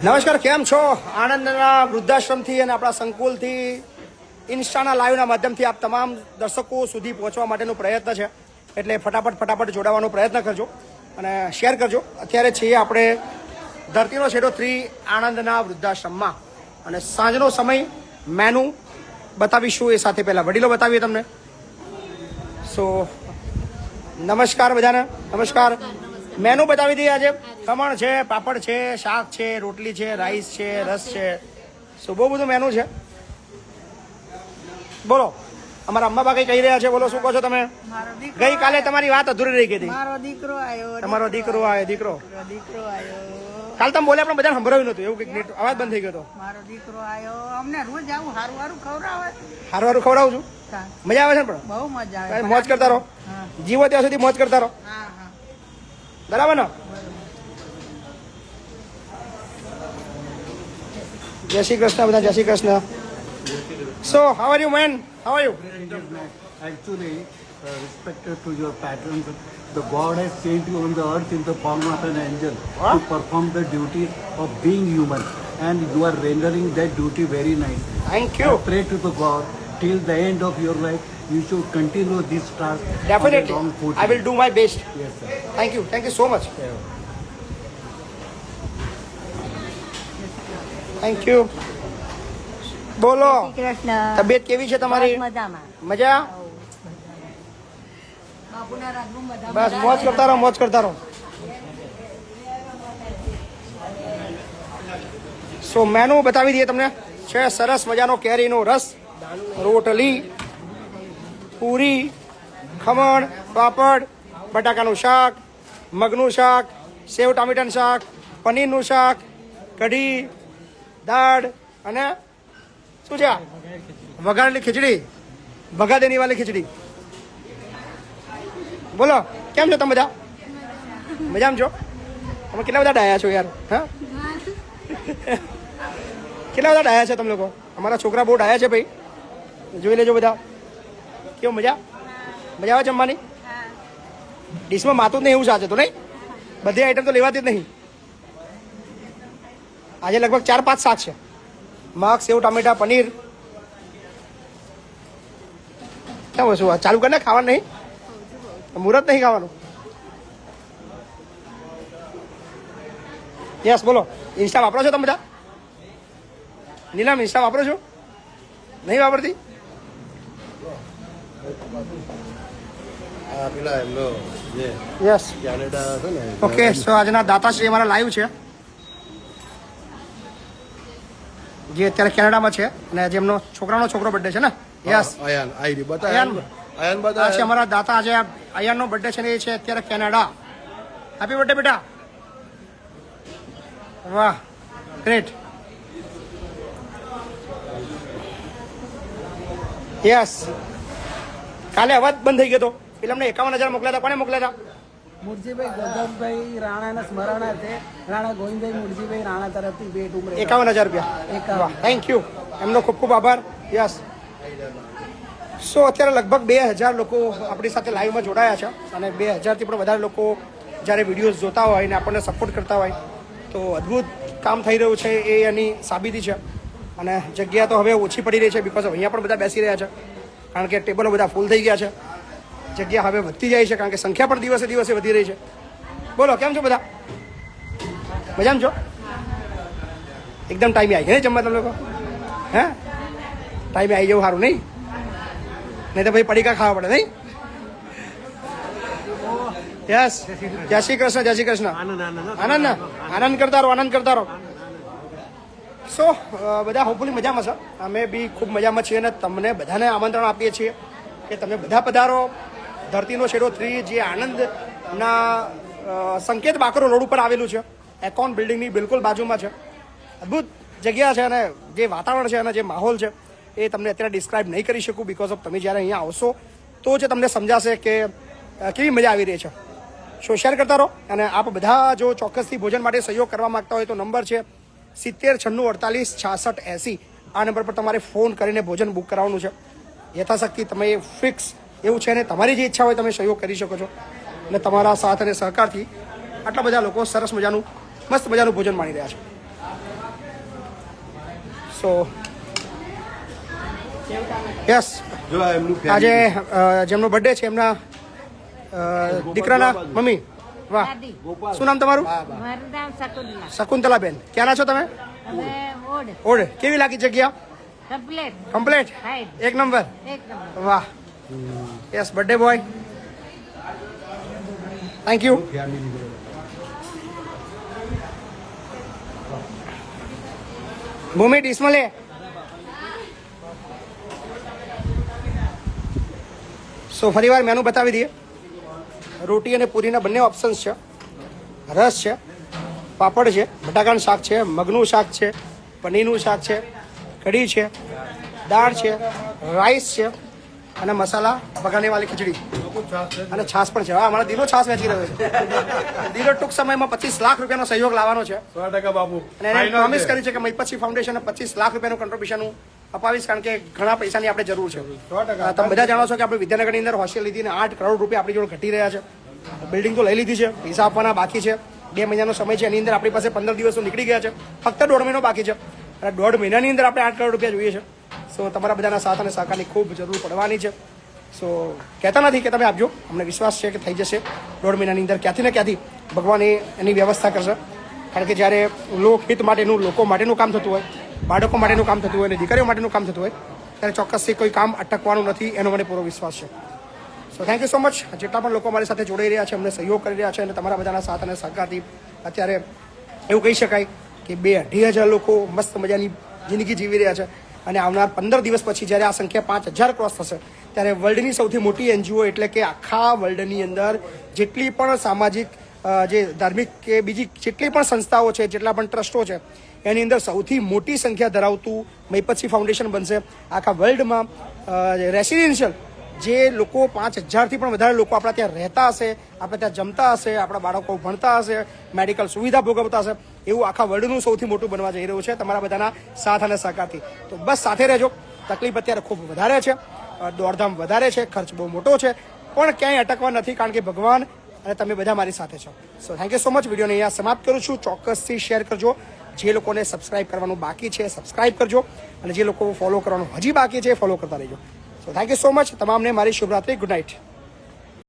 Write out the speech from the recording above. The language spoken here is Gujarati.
નમસ્કાર, કેમ છો? આણંદના વૃદ્ધાશ્રમથી અને આપણા સંકુલથી ઇન્સ્ટાના લાઈવના માધ્યમથી આપ તમામ દર્શકો સુધી પહોંચવા માટેનો પ્રયત્ન છે. એટલે ફટાફટ જોડાવાનો પ્રયત્ન કરજો અને શેર કરજો. અત્યારે છીએ આપણે ધરતીનો છેડો 3 આણંદના વૃદ્ધાશ્રમમાં અને સાંજનો સમય મેનુ બતાવીશું. એ સાથે પહેલાં વડીલો બતાવીએ તમને. સો નમસ્કાર બધાને, નમસ્કાર. મેનુ બતાવી દઈએ. આજે ખમણ છે, પાપડ છે, શાક છે, રોટલી છે, રાઈસ છે, રસ છે. સો બહુ બધું મેનુ છે. બોલો, અમારા અમ્માબા કઈ કહી રહ્યા છે? બોલો, શું કહો છો તમે? ગઈકાલે તમારી વાત અધૂરી રહી ગઈ હતી. મારો દીકરો આવ્યો. તમારો દીકરો આવ્યો. દીકરો આવ્યો. કાલ તમે બોલ્યા પણ બધાને સંભળાવ્યું નતું. એવું કંઈક અવાજ બંધ થઈ ગયો હતો. મારો દીકરો આવ્યો. અમને રોજ આવું હારું ખવડાવે. હારું ખવડાવું છું. મજા આવે છે ને? પણ બહુ મજા આવે. મોજ કરતા રહો. જીવો ત્યાં સુધી મોજ કરતા રહો. બરાબર ને? જય શ્રી કૃષ્ણ બધા. જય Shri Krishna. So how are you man? How are you? Actually, respected to your patrons, the God has sent you on the earth in the form of an angel to perform the duty of being human, and you are rendering that duty very nice. Thank you. I pray to the God till the end of your life you should continue this task. Definitely, on a long footing. I will do my best. Yes, sir. Thank you so much. Thank you. બોલો, તબિયત કેવી છે તમારી? મજા? બસ મોજ કરતા રહો, મોજ કરતા રહો. સો મેનુ બતાવી દઈએ તમને. છે સરસ મજાનો કેરીનો રસ, રોટલી, પૂરી, ખમણ, પાપડ, બટાકાનું શાક, મગનું શાક, સેવ ટામેટાનું શાક, પનીરનું શાક, કઢી, દાળ અને શું છે? વઘારેલી ખીચડી, ભગાદેની વાળી ખીચડી. બોલો, કેમ છો તમે બધા? મજામાં છો? તમે કેટલા બધા ડાયા છો યાર? હા, કેટલા બધા ડાયા છે તમે લોકો? અમારા છોકરા બહુ ડાયા છે ભાઈ. જોઈ લેજો બધા. કેવું મજા? મજા આવે જમવાની? ડીશમાં માતું જ નહીં એવું સાચે તો નહીં? બધી આઈટમ તો લેવાતી જ નહીં. આજે લગભગ 4-5 શાક છે. મગ, સેવ ટામેટા, પનીર. કેમ વસ્તુ ચાલુ કરીને ખાવાનું નહીં? મુહૂર્ત નહીં ખાવાનું? યસ, બોલો. ઇન્સ્ટા વાપરો છો તમે બધા? નીલમ, ઇન્સ્ટા વાપરો છો? નહીં વાપરતી? યસ. ઓકે, સો આજના દાતાશ્રી અમારા લાઈવ છે, જે અત્યારે કેનેડામાં છે અને જેમનો છોકરો બર્થડે છે ને. યસ, અયાન છે અમારા દાતા. આજે અયાનનો બર્થડે છે ને, એ છે અત્યારે કેનેડા. હેપી બર્થડે બેટા. વાહ, ગ્રેટ. યસ. કાલે અવાજ બંધ થઈ ગયો હતો. પેલા 51,000 મોકલ્યા હતા. કોને મોકલ્યા હતા? મુરજીભાઈ ગોધમભાઈ રાણાના સ્મરણાર્થે રાણા ગોવિંદભાઈ મુરજીભાઈ રાણા તરફથી ભેટ ઉમરે 51,000 રૂપિયા. Thank you. એમનો ખૂબ ખૂબ આભાર. યસ. સો અત્યારે લગભગ 2,000 લોકો આપણી સાથે લાઈવમાં જોડાયા છે અને 2,000થી પણ વધારે લોકો જ્યારે વિડીયોઝ જોતા હોય અને આપણને સપોર્ટ કરતા હોય તો અદ્ભુત કામ થઈ રહ્યું છે. એ એની સાબિતી છે. અને જગ્યા તો હવે ઓછી પડી રહી છે, બિકોઝ અહીંયા પણ બધા બેસી રહ્યા છે, કારણ કે ટેબલો બધા ફૂલ થઈ ગયા છે. જગ્યા હવે વધતી જાય છે, કારણ કે સંખ્યા પણ દિવસે દિવસે વધી રહી છે. બોલો, કેમ છો બધા? મજામાં છો? એકદમ ટાઈમે આવી ગયા જમવા તમે લોકો? હે, ટાઈમે આવી જવું સારું નહીં? નહીં તો ભાઈ પડીકા ખાવા પડે નહીં? યસ. જય શ્રી કૃષ્ણ. જય શ્રી કૃષ્ણ. આનંદ કરતા રહો, આનંદ કરતા રહો. સો બધા હોપફુલી મજામાં છે. અમે બી ખૂબ મજામાં છીએ અને તમને બધાને આમંત્રણ આપીએ છીએ કે તમે બધા પધારો. ધરતીનો છેડો 3 જે આણંદના સંકેત બાકરો રોડ ઉપર આવેલું છે, એકોન બિલ્ડિંગની બિલકુલ બાજુમાં છે. અદ્ભુત જગ્યા છે અને જે વાતાવરણ છે અને જે માહોલ છે એ તમને અત્યારે ડિસ્ક્રાઇબ નહીં કરી શકું, બિકોઝ ઓફ તમે જ્યારે અહીંયા આવશો તો જ તમને સમજાશે કે કેવી મજા આવી રહી છે. સો શેર કરતા રહો. અને આપ બધા જો ચોક્કસથી ભોજન માટે સહયોગ કરવા માગતા હોય તો નંબર છે 7096486680. આ નંબર પર તમારે ફોન કરીને ભોજન બુક કરાવવાનું છે. યથાશક્તિ તમે ફિક્સ એવું છે ને તમારી જે ઈચ્છા હોય તમે સહયોગ કરી શકો છો. અને તમારા સાથ અને સહકારથી આટલા બધા લોકો સરસ મજાનું મસ્ત મજાનું ભોજન માણી રહ્યા છે. સો યસ આજે જેમનો બર્થડે છે એમના દીકરાના મમ્મી વાહ દાદી શું નામ તમારું મારું નામ શકુંતલા શકુંતલાબેન ક્યાંના છો તમે હવે ઓડ ઓળે કેવી લાગી જગ્યા કમ્પ્લેટ કમ્પ્લીટ રાઈટ એક નંબર એક નંબર વાહ yes birthday boy thank you Bhumi ડીશમાં લે સો ફરીવાર મેનુ બતાવી દઈએ રોટી અને પૂરીના બંને ઓપ્શન્સ છે રસ છે પાપડ છે બટાકાનું શાક છે મગનું શાક છે પનીરનું શાક છે કઢી છે દાળ છે રાઈસ છે અને મસાલા બગાનેવાળી ખીચડી અને છાશ પણ છે હા અમારા દિલો છાશ વેચી રહ્યો છે દિલો ટૂંક સમયમાં 25 લાખ રૂપિયાનો સહયોગ લાવવાનો છે 100% બાપુ અને એને પ્રોમિસ કરી છે કે મૈપતસિંહ ફાઉન્ડેશનને 25 લાખ રૂપિયાનું કોન્ટ્રીબ્યુશન અપાવીશ કારણ કે ઘણા પૈસાની આપણે જરૂર છે તમે બધા જાણો છો કે આપણે વિદ્યાનગરની અંદર હોસ્ટેલ લીધી અને 8 કરોડ રૂપિયા આપણી જોડે ઘટી રહ્યા છે બિલ્ડિંગ તો લઈ લીધી છે પૈસા આપવાના બાકી છે 2 મહિનાનો સમય છે એની અંદર આપણી પાસે 15 દિવસો નીકળી ગયા છે ફક્ત 1.5 મહિનો બાકી છે અને 1.5 મહિનાની અંદર આપણે 8 કરોડ રૂપિયા જોઈએ છે સો તમારા બધાના સાથ અને સહકારની ખૂબ જરૂર પડવાની છે સો કહેતા નથી કે તમે આપજો અમને વિશ્વાસ છે કે થઈ જશે 1.5 મહિનાની અંદર ક્યાંથી ને ક્યાંથી ભગવાન એની વ્યવસ્થા કરશે કારણ કે જ્યારે લોકહિત માટેનું લોકો માટેનું કામ થતું હોય બાળકો માટેનું કામ થતું હોય અને દીકરીઓ માટેનું કામ થતું હોય ત્યારે ચોક્કસથી કોઈ કામ અટકવાનું નથી એનો મને પૂરો વિશ્વાસ છે so thank you so much જેટલા પણ લોકો મારી સાથે જોડાઈ રહ્યા છે અમને સહયોગ કરી રહ્યા છે અને તમારા બધાના સાથ અને સહકારથી અત્યારે એવું કહી શકાય કે 2-2,500 લોકો મસ્ત મજાની જિંદગી જીવી રહ્યા છે અને આવનાર 15 દિવસ પછી જ્યારે આ સંખ્યા 5,000 ક્રોસ થશે ત્યારે વર્લ્ડની સૌથી મોટી એનજીઓ એટલે કે આખા વર્લ્ડની અંદર જેટલી પણ સામાજિક જે ધાર્મિક કે બીજી જેટલી પણ સંસ્થાઓ છે જેટલા પણ ટ્રસ્ટો છે એની અંદર સૌથી મોટી સંખ્યા ધરાવતું મૈપતસિંહ ફાઉન્ડેશન બનશે આખા વર્લ્ડમાં રેસિડેન્શિયલ જે લોકો 5,000થી પણ વધારે લોકો આપણા ત્યાં રહેતા હશે આપણે ત્યાં જમતા હશે આપણા બાળકો ભણતા હશે મેડિકલ સુવિધા ભોગવતા હશે એવું આખા વર્લ્ડનું સૌથી મોટું બનવા જઈ રહ્યું છે તમારા બધાના સાથ અને સહકારથી તો બસ સાથે રહેજો તકલીફ અત્યારે ખૂબ વધારે છે દોડધામ વધારે છે ખર્ચ બહુ મોટો છે પણ ક્યાંય અટકવા નથી કારણ કે ભગવાન અને તમે બધા મારી સાથે છો so thank you so much વિડીયોને અહીંયા સમાપ્ત કરું છું ચોક્કસથી શેર કરજો જે લોકોને સબસ્ક્રાઇબ કરવાનું બાકી છે સબસ્ક્રાઇબ કરજો અને જે લોકો ફોલો કરવાનું હજી બાકી છે ફોલો કરતા રહેજો so thank you so much તમામને મારી શુભરાત્રી ગુડ નાઇટ